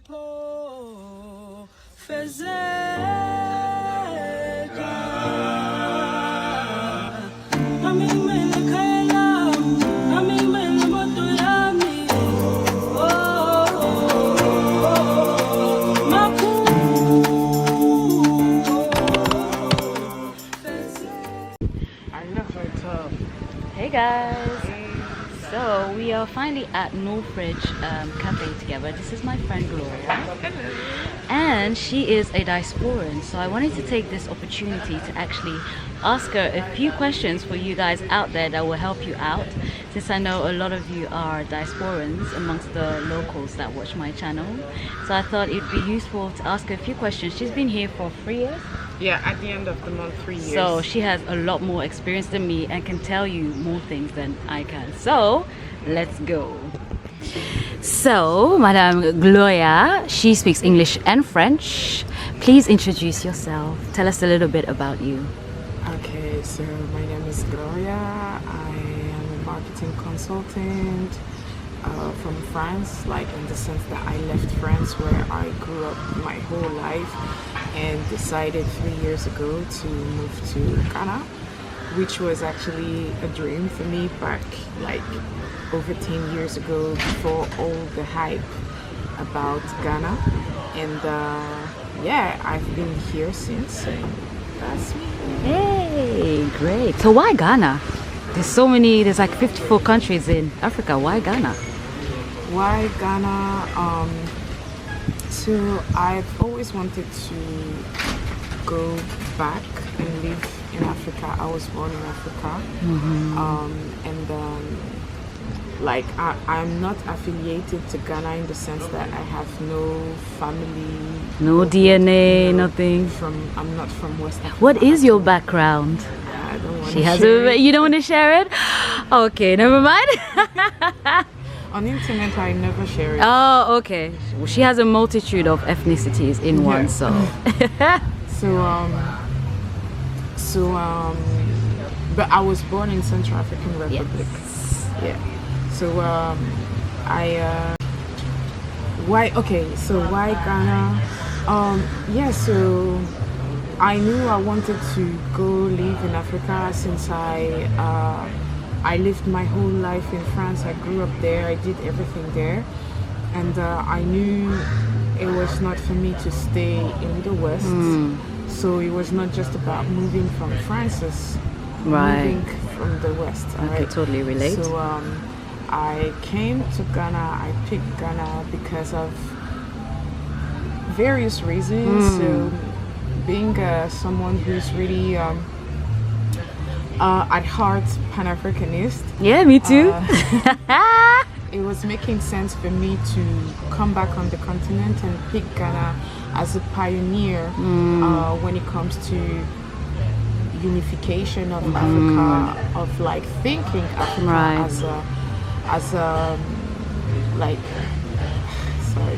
Hey guys, so we are finally at Northridge Cafe together. This is my friend Gloria. Hello. And she is a diasporan, so I wanted to take this opportunity to actually ask her a few questions for you guys out there that will help you out, since I know a lot of you are diasporans amongst the locals that watch my channel. So I thought it would be useful to ask her a few questions. She's been here for 3 years. Yeah, at the end of the month, 3 years. So she has a lot more experience than me and can tell you more things than I can. So let's go. So Madame Gloria, she speaks English and French. Please introduce yourself. Tell us a little bit about you. Okay, so my name is Gloria. I am a marketing consultant from France, like in the sense that I left France where I grew up my whole life and decided 3 years ago to move to Ghana, which was actually a dream for me back like over 10 years ago, before all the hype about Ghana. And yeah, I've been here since, and that's me. Hey, great. So why Ghana? There's like 54 countries in Africa. Why Ghana? Why Ghana? So I've always wanted to go back and live in Africa. I was born in Africa. Like I'm not affiliated to Ghana in the sense that I have no family, No DNA, nothing. I'm not from West Africa. What is your background? I don't want She to has share it. You don't want to share it? Okay, never mind. On the internet, I never share it. Oh, okay. Well, she has a multitude of ethnicities in one, so. But I was born in Central African Republic. Yes. Yeah. So why Ghana? Yeah, so I knew I wanted to go live in Africa since I lived my whole life in France. I grew up there. I did everything there, and I knew it was not for me to stay in the West. So it was not just about moving from France, it's moving from the West. I could totally relate. So I came to Ghana. I picked Ghana because of various reasons. So being someone who's really at heart Pan-Africanist. Yeah, me too. It was making sense for me to come back on the continent and pick Ghana as a pioneer when it comes to unification of Africa, of like thinking Africa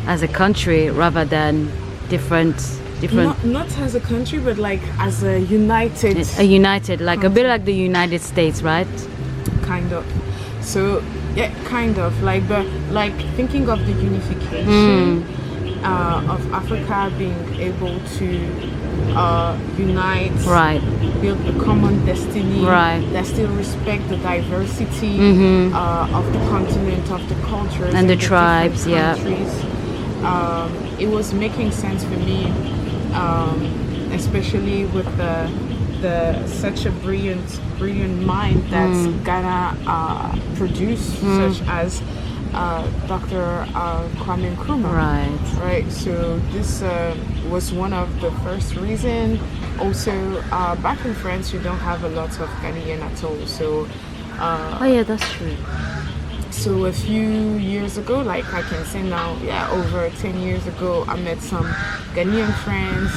as a country rather than different not as a country, but like as a united like a bit like the United States, right? Kind of. So yeah, kind of like, but like thinking of the unification of Africa being able to unite, build a common destiny that still respect the diversity of the continent, of the cultures and the tribes, countries. It was making sense for me, especially with such a brilliant mind that Ghana produced, such as Dr. Kwame Nkrumah. Right. So this was one of the first reasons. Also, back in France, you don't have a lot of Ghanaian at all. So. Oh yeah, that's true. So a few years ago, like I can say now, over 10 years ago, I met some Ghanaian friends,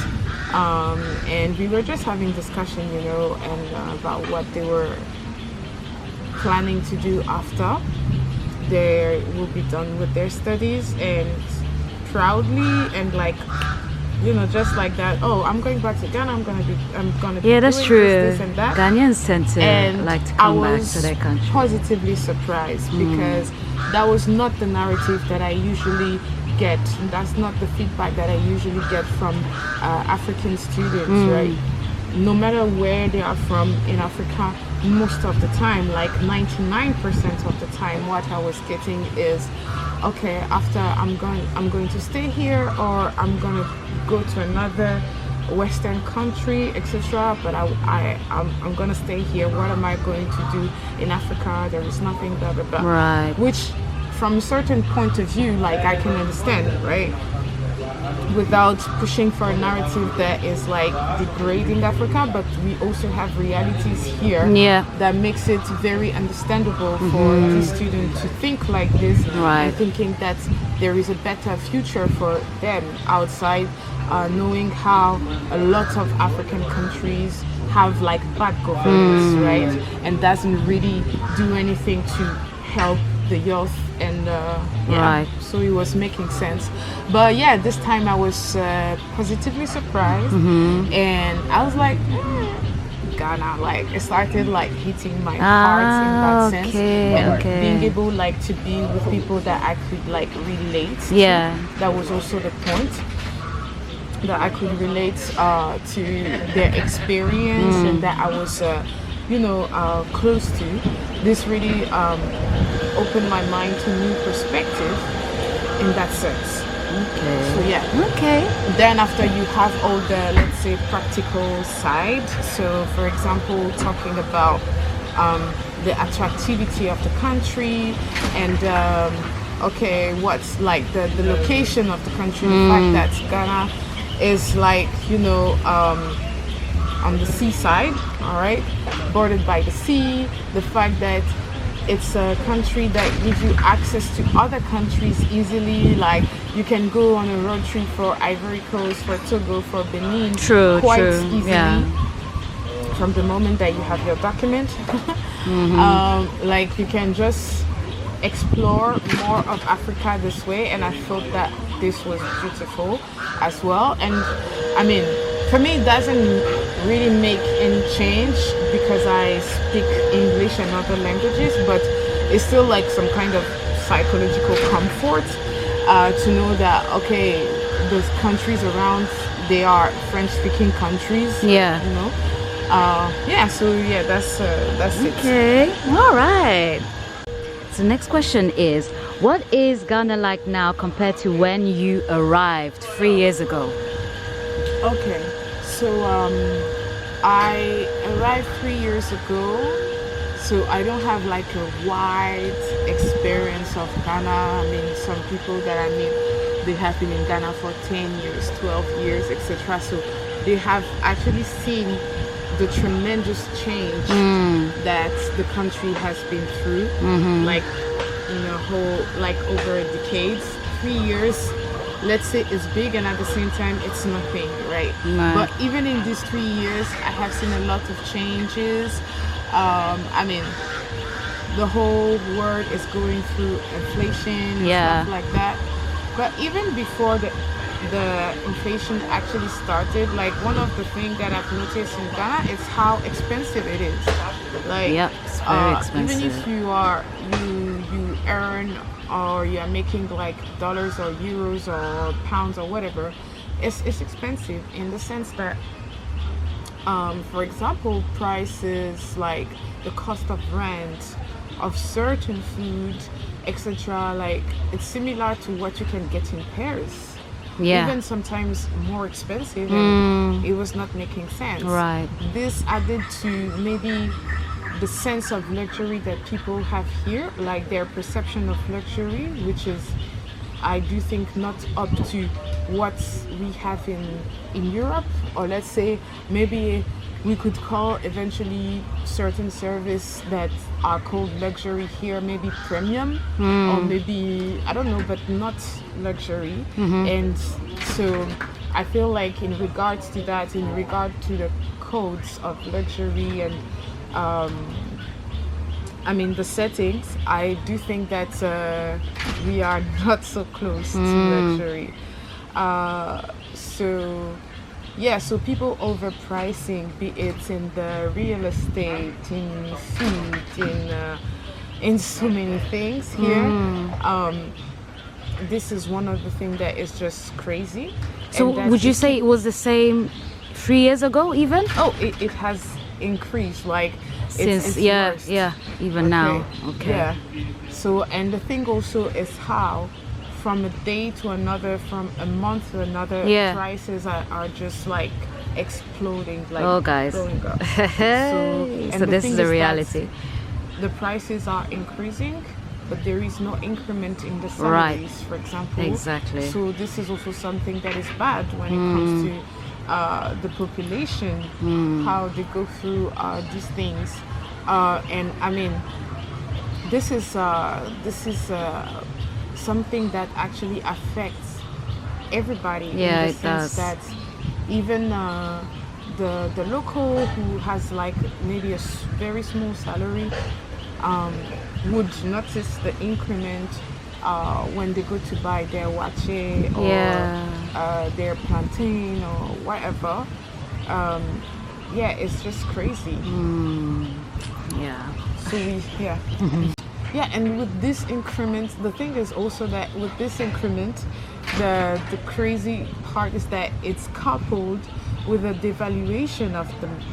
and we were just having discussion, and about what they were planning to do after they will be done with their studies, and proudly and like, just like that. Oh, I'm going back to Ghana. I'm gonna be that's doing true. This and that. Ghanaians tend to like to come back to their country. Positively surprised because that was not the narrative that I usually get. That's not the feedback that I usually get from African students, right? No matter where they are from in Africa, most of the time, like 99% of the time, what I was getting is, okay, after I'm going to stay here, or I'm going to go to another Western country, etc. But I'm going to stay here. What am I going to do in Africa? There is nothing, blah, blah, blah. Right. Which, from a certain point of view, like, I can understand, right? Without pushing for a narrative that is like degrading Africa, but we also have realities here that makes it very understandable for the student to think like this, and thinking that there is a better future for them outside, knowing how a lot of African countries have like bad governance, right, and doesn't really do anything to help the youth, and so it was making sense. But yeah, this time I was positively surprised, and I was like, Ghana, like, it started like hitting my heart in that sense, and being able like to be with people that I could like relate to. That was also the point, that I could relate to their experience, and that I was close to. This really opened my mind to new perspective in that sense. So yeah. Then after you have all the, let's say, practical side. So for example, talking about the attractivity of the country, and what's like the location of the country, the fact that Ghana is like, on the seaside, all right, bordered by the sea, the fact that it's a country that gives you access to other countries easily, like you can go on a road trip for Ivory Coast, for Togo, for Benin, quite easily, from the moment that you have your document. Like, you can just explore more of Africa this way, and I thought that this was beautiful as well. And I mean, for me, it doesn't really make any change because I speak English and other languages, but it's still like some kind of psychological comfort to know that, okay, those countries around, they are French-speaking countries. So yeah, that's it. Okay, all right. So next question is, what is Ghana like now compared to when you arrived 3 years ago? Okay, so I arrived 3 years ago, so I don't have like a wide experience of Ghana. I mean, some people that I meet, they have been in Ghana for 10 years, 12 years, etc. So they have actually seen the tremendous change that the country has been through, like in a whole, like over a decade. 3 years, let's say, is big, and at the same time it's nothing, right? But even in these 3 years, I have seen a lot of changes. I mean, the whole world is going through inflation and stuff like that. But even before the inflation actually started, like, one of the things that I've noticed in Ghana is how expensive it is. Like, it's very expensive. Even if you earn, or you're making like dollars or euros or pounds or whatever, it's expensive in the sense that, for example, prices like the cost of rent, of certain food, etc., like, it's similar to what you can get in Paris. Even sometimes more expensive, and it was not making sense. This added to maybe the sense of luxury that people have here, like their perception of luxury, which is, I do think, not up to what we have in Europe, or let's say maybe we could call eventually certain service that are called luxury here, maybe premium, or maybe, I don't know, but not luxury. And so I feel like in regards to that, in regard to the codes of luxury and I mean the settings, I do think that we are not so close to luxury. So people overpricing, be it in the real estate, in food, in so many things here. this is one of the things that is just crazy. So And that's would you the say it was the same 3 years ago even? Oh, it has increased, like Since it's yeah, worse. yeah, even now. Okay. Yeah. So, and the thing also is how from a day to another, from a month to another, Yeah. prices are just like exploding, like Oh, guys. blowing up. So the this thing is the that reality. the prices are increasing, but there is no increment in the Right. salaries, for example. Exactly. So this is also something that is bad when it comes to the population, how they go through these things. And I mean, this is something that actually affects everybody. Yeah, in the it sense does. that even the local who has like maybe a very small salary would notice the increment when they go to buy their wache or Yeah. their plantain or whatever. Yeah, it's just crazy. Yeah. So yeah, and with this increment, the thing is also that with this increment, the crazy part is that it's coupled with a devaluation of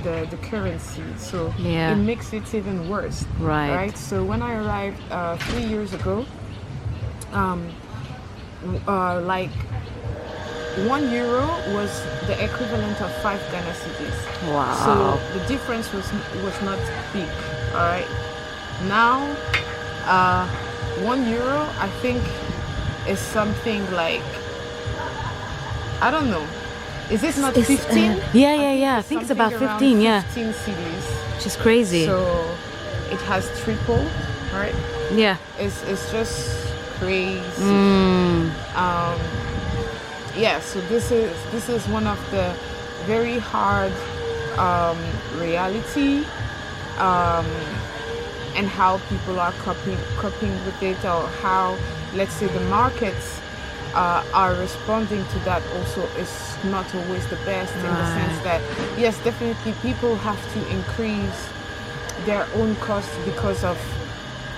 the currency. So Yeah. it makes it even worse. Right. So when I arrived 3 years ago, like €1 was the equivalent of 5 Ghana cedis. Wow. So the difference was not big. All right. Now, €1 I think is something like, I don't know. Is this not 15? Yeah. I think it's about something around 15. Yeah. 15 cedis. Which is crazy. So it has tripled. Right. Yeah. It's just crazy. Yeah, so this is one of the very hard reality, and how people are coping with it, or how, let's say, the markets are responding to that also is not always the best, in the sense that, yes, definitely people have to increase their own costs because of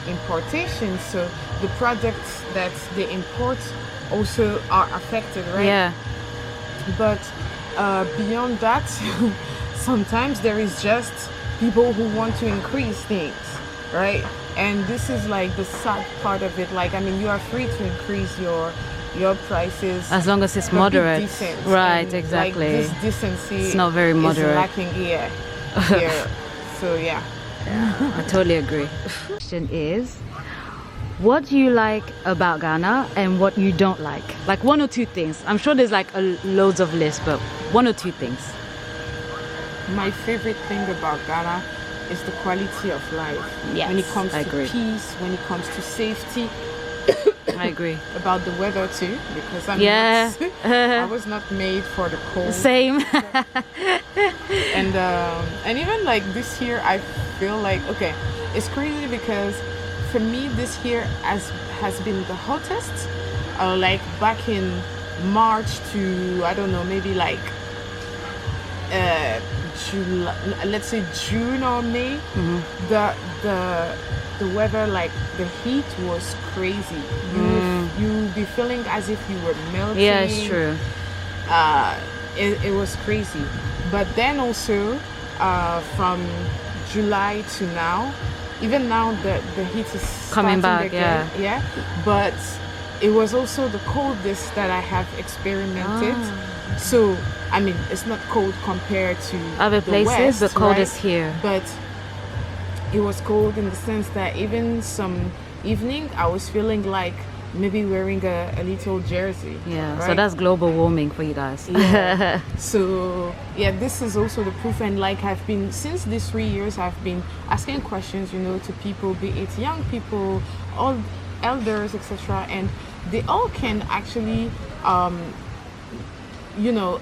importation. So the products that they import also are affected, right? Yeah. But beyond that, sometimes there is just people who want to increase things, right? And this is like the sad part of it. Like, I mean, you are free to increase your prices As long as it's but be moderate. decent. Right, And, exactly. Like, this decency It's not very moderate. is lacking here. So yeah. I totally agree. Question is, what do you like about Ghana and what you don't like? Like 1 or 2 things. I'm sure there's like loads of lists, but 1 or 2 things. My favorite thing about Ghana is the quality of life. Yes, when it comes I to agree. peace, when it comes to safety, I agree. about the weather too, because I'm Yeah. not, I was not made for the cold. Same. And even like this year, I feel like, okay, it's crazy because for me this year has been the hottest. Like back in March to, I don't know, maybe like July, let's say June or May. The weather, like the heat was crazy. You'd be feeling as if you were melting. Yeah, it's true. It was crazy. But then also from July to now, even now the heat is Coming starting back, again, yeah. But it was also the coldest that I have experimented. So I mean, it's not cold compared to Other the places, West, the coldest right? here. But it was cold in the sense that even some evening I was feeling like maybe wearing a little jersey. Yeah, so right? that's global warming for you guys. Yeah. So yeah, this is also the proof. And like, I've been, since these 3 years, I've been asking questions, to people, be it young people, all elders, etc. And they all can actually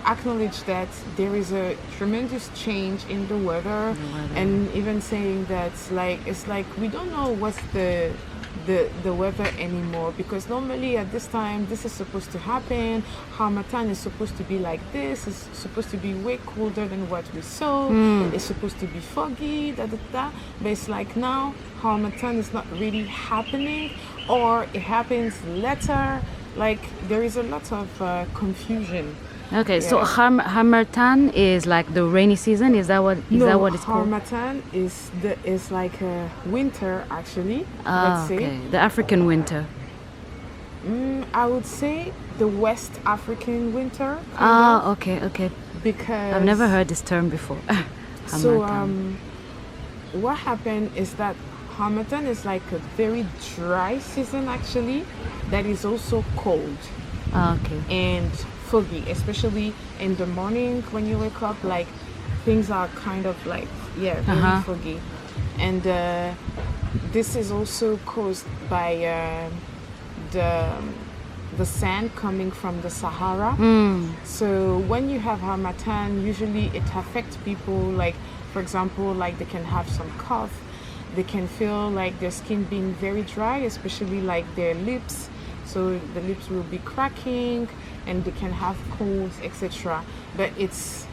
acknowledge that there is a tremendous change in the weather, and even saying that it's like we don't know what's the weather anymore, because normally at this time this is supposed to happen. Harmattan is supposed to be like this. It's supposed to be way colder than what we saw. It's supposed to be foggy, but it's like now Harmattan is not really happening, or it happens later like there is a lot of confusion. Okay, so Yeah. Harmattan is like the rainy season. Is that what it's called? Harmattan is like a winter actually. Ah, Let's say. okay, the African winter. I would say the West African winter. Kind Ah, of, okay. because I've never heard this term before. So Harmattan. what happened is that Harmattan is like a very dry season actually, that is also cold Ah, okay. and foggy, especially in the morning when you wake up. Like things are kind of like very foggy, and this is also caused by the sand coming from the Sahara. So when you have Harmattan, usually it affects people, like for example, like they can have some cough, they can feel like their skin being very dry, especially like their lips. So the lips will be cracking and they can have colds, etc. But it's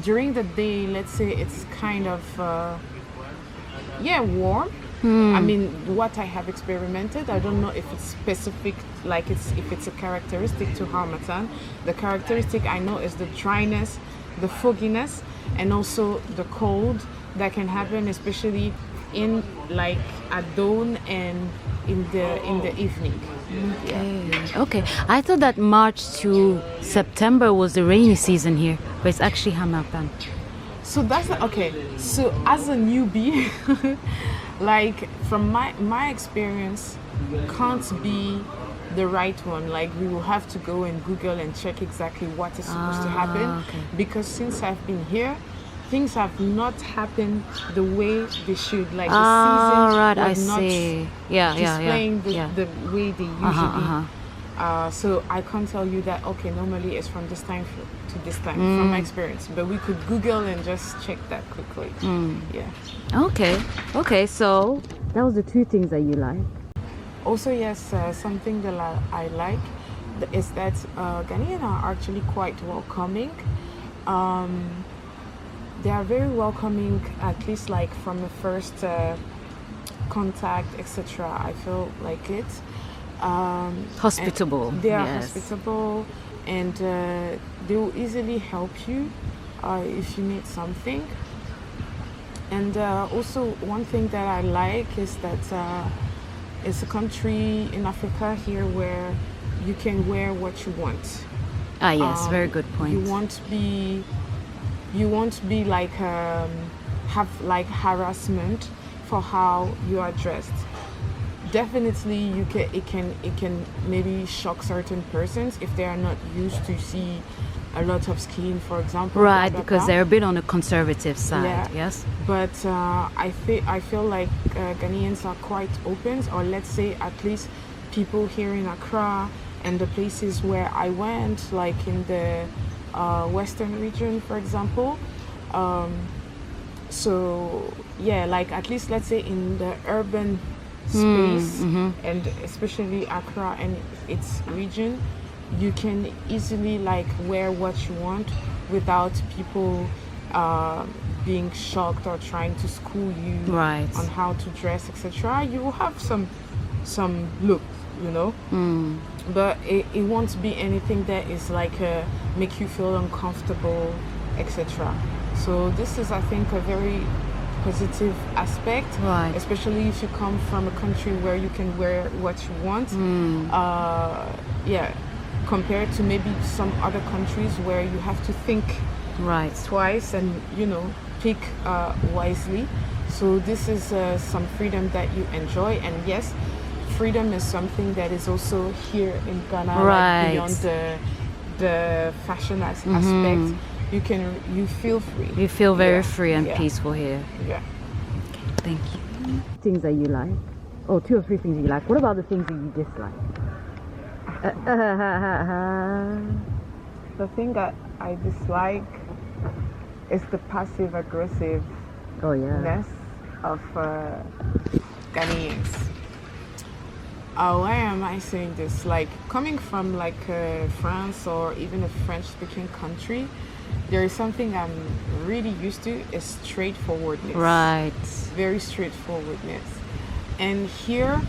during the day, let's say it's kind of warm. I mean, what I have experimented, I don't know if it's specific, like if it's a characteristic to Harmattan. The characteristic I know is the dryness, the fogginess, and also the cold that can happen, especially in like at dawn and in the evening. Okay. I thought that March to September was the rainy season here, but it's actually Harmattan. So that's okay. So as a newbie, like from my experience, can't be the right one. Like we will have to go and Google and check exactly what is supposed to happen, Okay. because since I've been here, things have not happened the way they should. Like the Ah, season right. I was not see. Yeah. displaying the way they usually. Uh-huh. So I can't tell you that, okay, normally it's from this time to this time from my experience, but we could Google and just check that quickly. Yeah. Okay. So that was the two things that you like. Also, yes, something that I like is that Ghanaians are actually quite welcoming. They are very welcoming, at least like from the first contact, etc. I feel like it. Hospitable. They are yes. hospitable, and they will easily help you if you need something. And also one thing that I like is that it's a country in Africa here where you can wear what you want. Ah, yes. Very good point. You won't be like have like harassment for how you are dressed. Definitely it can maybe shock certain persons if they are not used to see a lot of skin, for example. Right, blah, blah, because blah. they're a bit on the conservative side. Yeah. Yes. But I feel like Ghanaians are quite open, or let's say at least people here in Accra and the places where I went, like in the western region, for example. So yeah, like at least let's say in the urban space, and especially Accra and its region, you can easily like wear what you want without people being shocked or trying to school you Right. on how to dress, etc. You will have some look, you know, but it won't be anything that is like make you feel uncomfortable, etc. So this is, I think, a very positive aspect, Right. especially if you come from a country where you can wear what you want. Compared to maybe some other countries where you have to think Right. twice and pick wisely. So this is some freedom that you enjoy, and yes, freedom is something that is also here in Ghana, Right. like beyond the fashion aspect. You feel free. You feel very Yeah. free and Yeah. peaceful here. Yeah. Thank you. Things that you like. Oh, 2 or 3 things you like. What about the things that you dislike? The thing that I dislike is the passive aggressiveness Oh yeah. of Ghanaians. Why am I saying this? Like coming from like France or even a French-speaking country, there is something I'm really used to is straightforwardness. Right. Very straightforwardness. And here,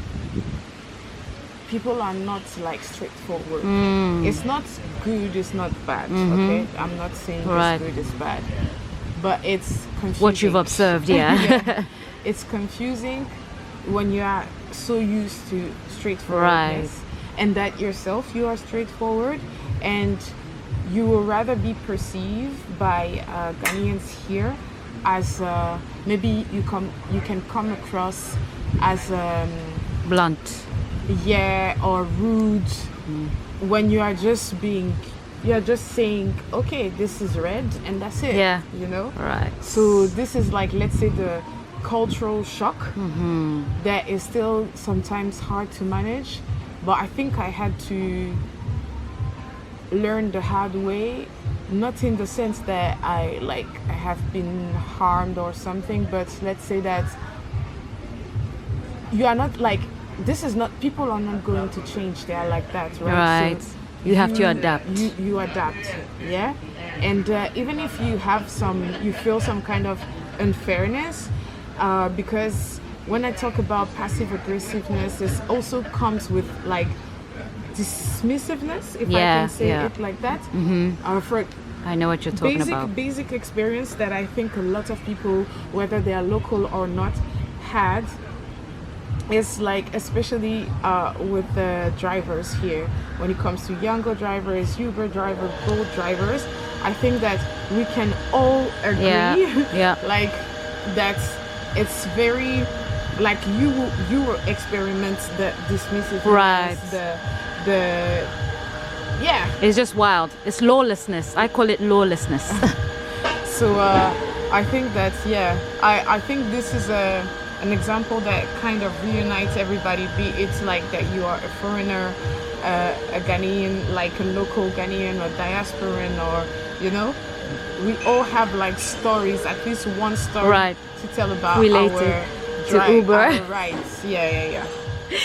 people are not like straightforward. Mm. It's not good, it's not bad. Mm-hmm. Okay, I'm not saying Right. it's good, it's bad, but it's confusing. What you've observed, yeah. Yeah. It's confusing when you are so used to straightforwardness, and that yourself you are straightforward, and you will rather be perceived by Ghanaians here as maybe you can come across as Blunt. yeah, or rude, when you are just saying, okay, this is red and that's it. Yeah. You know? Right. So this is like, let's say, the cultural shock that is still sometimes hard to manage, but I think I had to learn the hard way, not in the sense that I have been harmed or something, but let's say that you are not like, this is not, people are not going to change, they are like that, right? Right. You have to adapt. You adapt, yeah. And even if you feel some kind of unfairness, because when I talk about passive aggressiveness, this also comes with like dismissiveness, if I can say it like that. For I know what you're talking about. Basic experience that I think a lot of people, whether they are local or not, had. It's like, especially with the drivers here, when it comes to younger drivers, Uber drivers, Bolt drivers, I think that we can all agree, like that it's very, like you will experiment the dismissiveness, right? The yeah. It's just wild. It's lawlessness. I call it lawlessness. So I think that I think this is an example that kind of reunites everybody, be it like that you are a foreigner, a Ghanaian, like a local Ghanaian or diasporan, or you know, we all have like stories, at least one story to tell about related to Uber. Our rights. Yeah.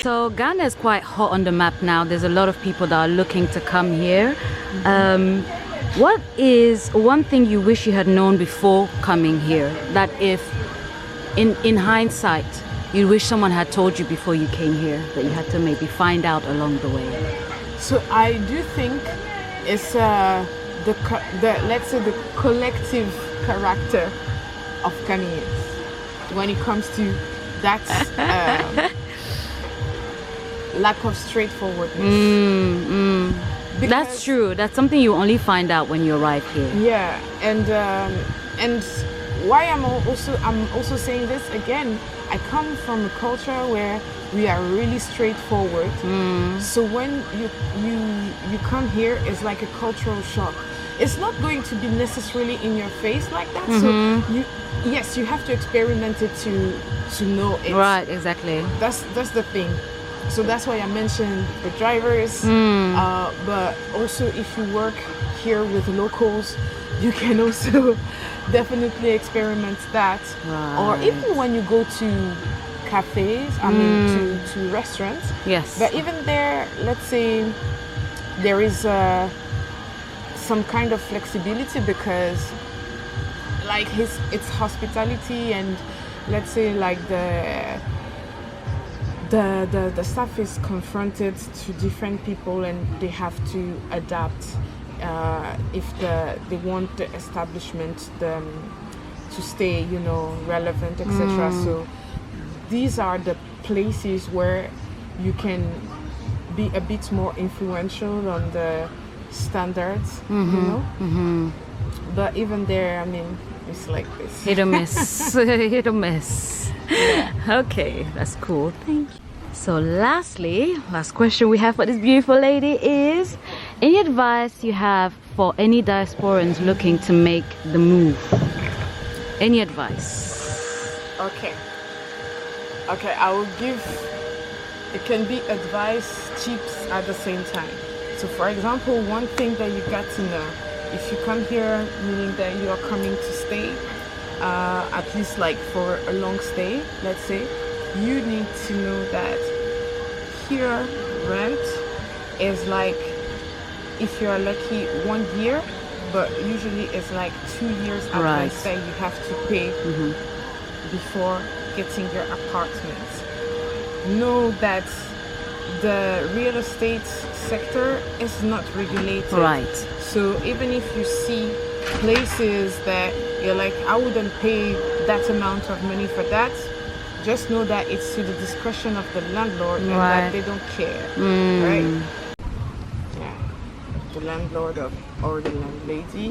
So Ghana is quite hot on the map now. There's a lot of people that are looking to come here. What is one thing you wish you had known before coming here, that if in hindsight you wish someone had told you before you came here, that you had to maybe find out along the way? So I do think it's the let's say the collective character of Ghanaians when it comes to that lack of straightforwardness. That's true. That's something you only find out when you arrive here. Yeah, and why I'm also saying this again, I come from a culture where we are really straightforward. So when you come here, it's like a cultural shock. It's not going to be necessarily in your face like that. So you have to experiment it to know it. Right, exactly. That's the thing. So that's why I mentioned the drivers, but also if you work here with locals, you can also definitely experiment that. Right. Or even when you go to cafes, to restaurants. Yes. But even there, let's say there is some kind of flexibility, because like it's hospitality, and let's say like the staff is confronted to different people and they have to adapt if they want the establishment to stay, relevant, etc. So these are the places where you can be a bit more influential on the standards, But even there, I mean, it's like this. Hit or miss. Hit or miss. Yeah. Okay, that's cool. Thank you. So lastly, last question we have for this beautiful lady is, any advice you have for any diasporans looking to make the move? Any advice? Okay, I will give, it can be advice, tips at the same time. So for example, one thing that you got to know, if you come here, meaning that you are coming to stay, at least like for a long stay, let's say, you need to know that here rent is like, if you're lucky, 1 year, but usually it's like 2 years advance that you have to pay before getting your apartment. Know that the real estate sector is not regulated. Right. So even if you see places that you're like, I wouldn't pay that amount of money for that, just know that it's to the discretion of the landlord and that they don't care, right? Yeah, the landlord or the landlady.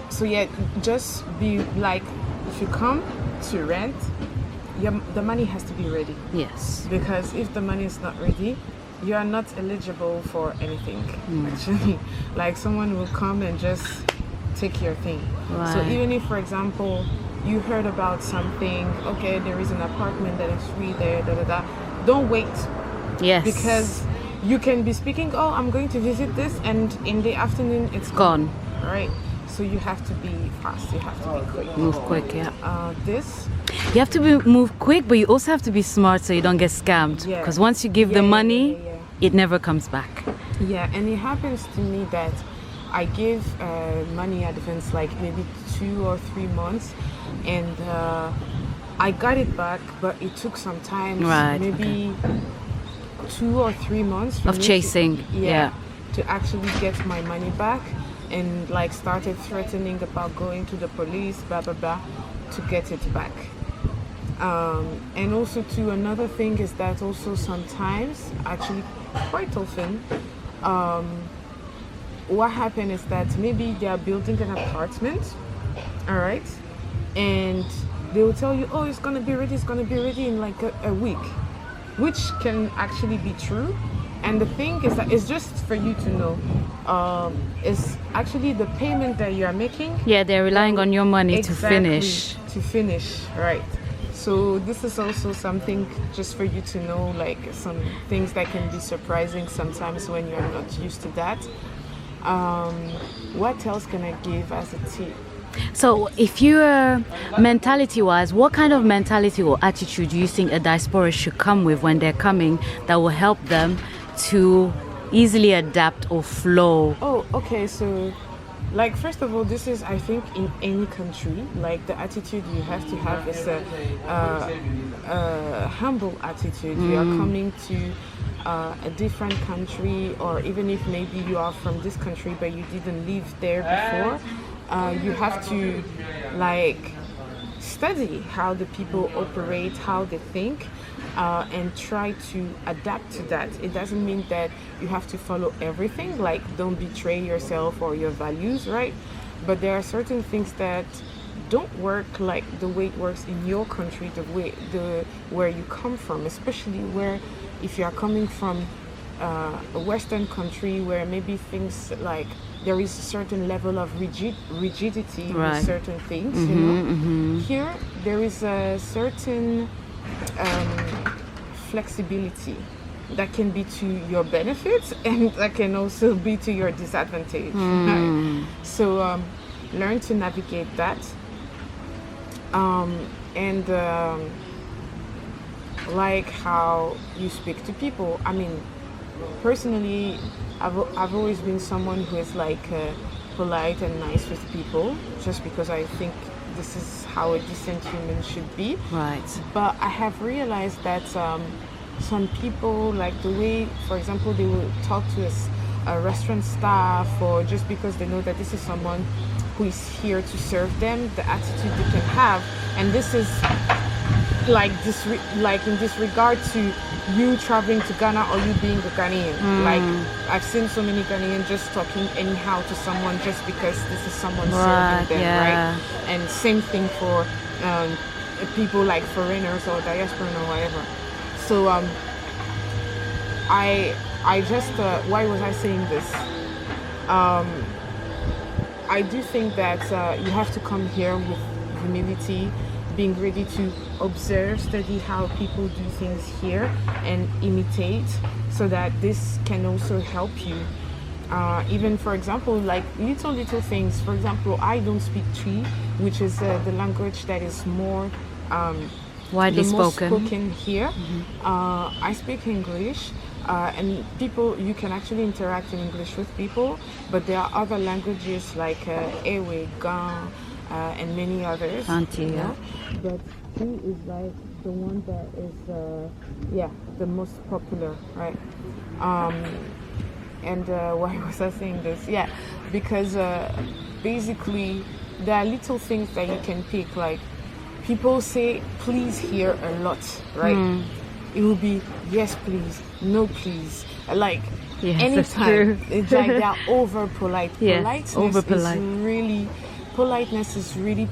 So yeah, just be like, if you come to rent, the money has to be ready. Yes. Because if the money is not ready, you are not eligible for anything. Actually, like someone will come and just take your thing. Right. So even if, for example, you heard about something, okay, there is an apartment that is free there, don't wait. Yes. Because you can be speaking, oh, I'm going to visit this, and in the afternoon it's gone. Right. So you have to be fast. You have to be quick. Move quick, yeah. You have to move quick, but you also have to be smart so you don't get scammed. Because once you give the money, it never comes back. Yeah, and it happens to me that I give money advance like maybe 2 or 3 months, and I got it back, but it took some time. Right. Maybe 2 or 3 months for of me chasing. to actually get my money back. And like started threatening about going to the police, blah blah blah, to get it back. And also too, another thing is that also sometimes, actually quite often, what happened is that maybe they are building an apartment, all right, and they will tell you, oh, it's gonna be ready in like a week, which can actually be true. And the thing is that it's just for you to know, is actually the payment that you are making. Yeah, they're relying on your money to finish, right? So this is also something just for you to know, like some things that can be surprising sometimes when you're not used to that. What else can I give as a tip? So if you're mentality-wise, what kind of mentality or attitude do you think a diaspora should come with when they're coming that will help them to easily adapt or flow? Oh, okay. So, like, first of all, this is, I think, in any country, like the attitude you have to have is a humble attitude. You are coming to a different country, or even if maybe you are from this country but you didn't live there before, you have to like study how the people operate, how they think, and try to adapt to that. It doesn't mean that you have to follow everything, like don't betray yourself or your values, right? But there are certain things that don't work like the way it works in your country, where you come from, especially where if you are coming from a Western country where maybe things like there is a certain level of rigidity with certain things, you know. Here there is a certain flexibility that can be to your benefit and that can also be to your disadvantage. Right? So learn to navigate that, and like how you speak to people. I mean, personally, I've always been someone who is like polite and nice with people, just because I think this is how a decent human should be. Right. But I have realized that some people, like the way, for example, they will talk to a restaurant staff, or just because they know that this is someone who is here to serve them, the attitude they can have, and this is like this, like in disregard to you traveling to Ghana or you being a Ghanaian. Like I've seen so many Ghanaians just talking anyhow to someone just because this is someone serving them, right? And same thing for people like foreigners or diaspora or whatever. So I just why was I saying this? I do think that you have to come here with humility, being ready to observe, study how people do things here and imitate, so that this can also help you. Even for example, like little things. For example, I don't speak Twi, which is the language that is more widely spoken here. I speak English, and people, you can actually interact in English with people, but there are other languages like Ewe, Gan, and many others. Auntie, you know? But Twi is like the one that is the most popular, right? And why was I saying this? Yeah, because basically there are little things that you can pick. Like people say please here a lot, right? It will be yes please, no please. Like Yes, anytime it's like they're over polite. Yes, over polite. Politeness is really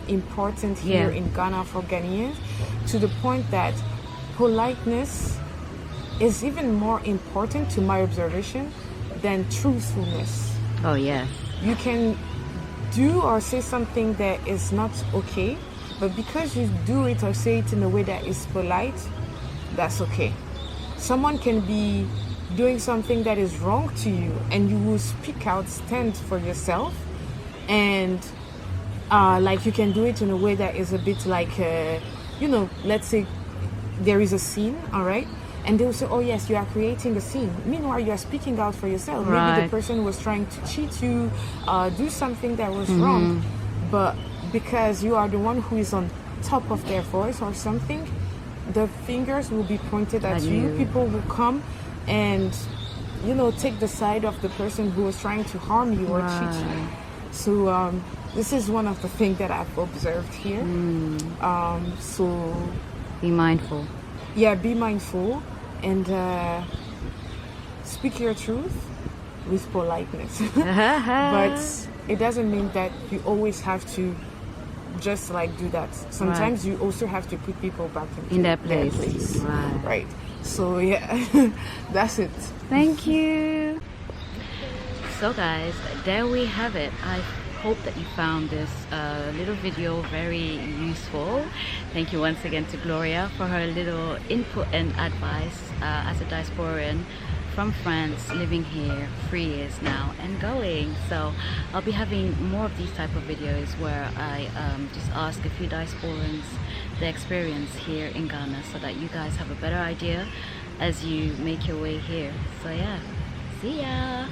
important here in Ghana for Ghanaians, to the point that politeness is even more important, to my observation, than truthfulness. Oh yeah. You can do or say something that is not okay, but because you do it or say it in a way that is polite, that's okay. Someone can be doing something that is wrong to you, and you will speak out, stand for yourself, and like you can do it in a way that is a bit like let's say there is a scene, all right, and they'll say, oh yes, you are creating a scene. Meanwhile, you are speaking out for yourself. Right. Maybe the person was trying to cheat you, do something that was wrong, but because you are the one who is on top of their voice or something, the fingers will be pointed at you. People will come and take the side of the person who was trying to harm you or cheat you. So this is one of the things that I've observed here. So Be mindful. Yeah, be mindful and speak your truth with politeness. But it doesn't mean that you always have to just like do that. Sometimes you also have to put people back in their place. Right. So yeah, that's it. Thank you. So guys, there we have it. I hope that you found this little video very useful. Thank you once again to Gloria for her little input and advice as a diasporan from France, living here 3 years now and going. So I'll be having more of these type of videos where I just ask a few diasporans their experience here in Ghana, so that you guys have a better idea as you make your way here. So yeah, see ya.